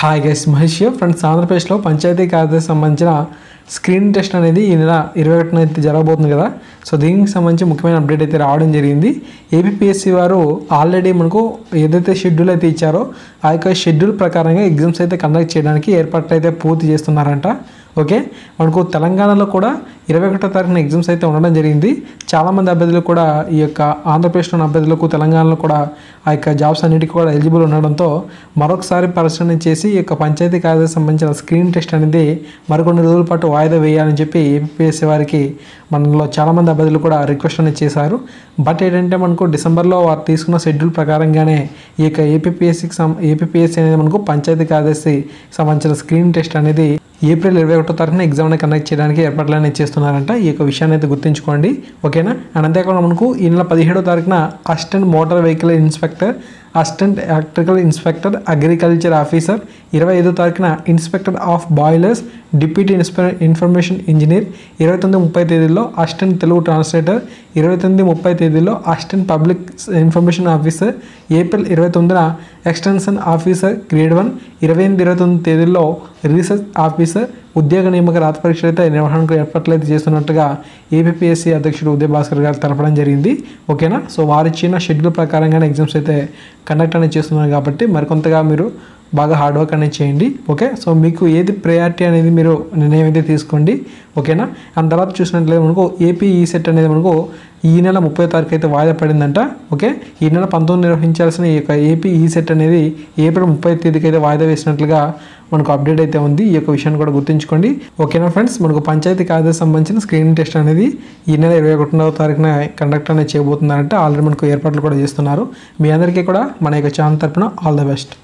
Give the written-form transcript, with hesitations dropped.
Hi guys, Mahesh friends. ఆంధ్రప్రదేశ్లో పంచాయతీ కార్యదర్శి సంబంధించిన స్క్రీన్ టెస్ట్ అనేది ఈ నెల 21న అయితే జరగబోతుంది కదా. సో దీనికి సంబంధించి ముఖ్యమైన అప్డేట్ అయితే రావడం జరిగింది. ఏపీఎస్సీ వారు ఆల్రెడీ మనకు ఏదైతే షెడ్యూల్ అయితే ఇచ్చారో ఆ యొక్క షెడ్యూల్ ప్రకారంగా ఎగ్జామ్స్ అయితే కండక్ట్ చేయడానికి ఏర్పాట్లు అయితే పూర్తి చేస్తున్నారంట. ఓకే, మనకు తెలంగాణలో కూడా 21వ తారీఖున ఎగ్జామ్స్ అయితే ఉండడం జరిగింది. చాలామంది అభ్యర్థులు కూడా ఈ యొక్క ఆంధ్రప్రదేశ్లోని అభ్యర్థులకు తెలంగాణలో కూడా ఆ యొక్క జాబ్స్ అన్నిటికీ కూడా ఎలిజిబుల్ ఉండడంతో మరొకసారి పరిశీలన చేసి ఈ యొక్క పంచాయతీ కార్యదర్శి సంబంధించిన స్క్రీన్ టెస్ట్ అనేది మరికొన్ని రోజుల పాటు వాయిదా వేయాలని చెప్పి ఏపీఎస్సీ వారికి మనలో చాలామంది అభ్యర్థులు కూడా రిక్వెస్ట్ అనేది చేశారు. బట్ ఏంటంటే మనకు డిసెంబర్లో వారు తీసుకున్న షెడ్యూల్ ప్రకారంగానే ఈ యొక్క ఏపీఎస్సీ అనేది మనకు పంచాయతీ కార్యదర్శి సంబంధించిన స్క్రీన్ టెస్ట్ అనేది ఏప్రిల్ 21వ తారీఖున ఎగ్జామ్ అనేది కండక్ట్ చేయడానికి ఏర్పాట్లు అనేది చేస్తున్నారంట. ఈ యొక్క విషయాన్ని అయితే గుర్తుంచుకోండి, ఓకేనా. అండ్ అంతేకాకుండా మనకు ఈ నెల 17వ తారీఖున assistant motor vehicle inspector, assistant electrical inspector, agriculture officer, 25వ తారీఖున inspector of boilers, deputy information engineer, 29-30 తేదీల్లో అసిస్టెంట్ తెలుగు ట్రాన్స్లేటర్, 29-30 తేదీల్లో assistant public information officer, April 29న ఎక్స్టెన్షన్ ఆఫీసర్ గ్రేడ్ 1, 28-29 తేదీల్లో రీసెర్చ్ ఆఫీసర్ ఉద్యోగ నియామక రాత పరీక్షలు అయితే నిర్వహణకు ఏర్పాట్లు అయితే చేస్తున్నట్టుగా ఏపీఎస్సీ అధ్యక్షుడు ఉదయ్ భాస్కర్ గారు తెలపడం జరిగింది, ఓకేనా. సో వారిచ్చిన షెడ్యూల్ ప్రకారంగానే ఎగ్జామ్స్ అయితే కండక్ట్ అనేది చేస్తున్నారు కాబట్టి మరికొంతగా మీరు బాగా హార్డ్ వర్క్ అనేది చేయండి, ఓకే. సో మీకు ఏది ప్రయారిటీ అనేది మీరు నిర్ణయం అయితే తీసుకోండి, ఓకేనా. అండ్ తర్వాత చూసినట్లయితే మనకు ఏపీ ఈసెట్ అనేది మనకు ఈ నెల 30వ తారీఖు అయితే వాయిదా పడిందంట, ఓకే. ఈ నెల 19 నిర్వహించాల్సిన ఈ యొక్క ఏపీ ఈసెట్ అనేది ఏప్రిల్ 30వ తేదీకి అయితే వాయిదా వేసినట్లుగా మనకు అప్డేట్ అయితే ఉంది. ఈ యొక్క విషయాన్ని కూడా గుర్తుంచుకోండి, ఓకేనా ఫ్రెండ్స్. మనకు పంచాయతీ కార్యదర్శి సంబంధించిన స్క్రీనింగ్ టెస్ట్ అనేది ఈ నెల 21వ తారీఖున కండక్ట్ అనేది చేయబోతున్నారంటే ఆల్రెడీ మనకు ఏర్పాట్లు కూడా చేస్తున్నారు. మీ అందరికీ కూడా మన యొక్క ఛానల్ తరపున ఆల్ ద బెస్ట్.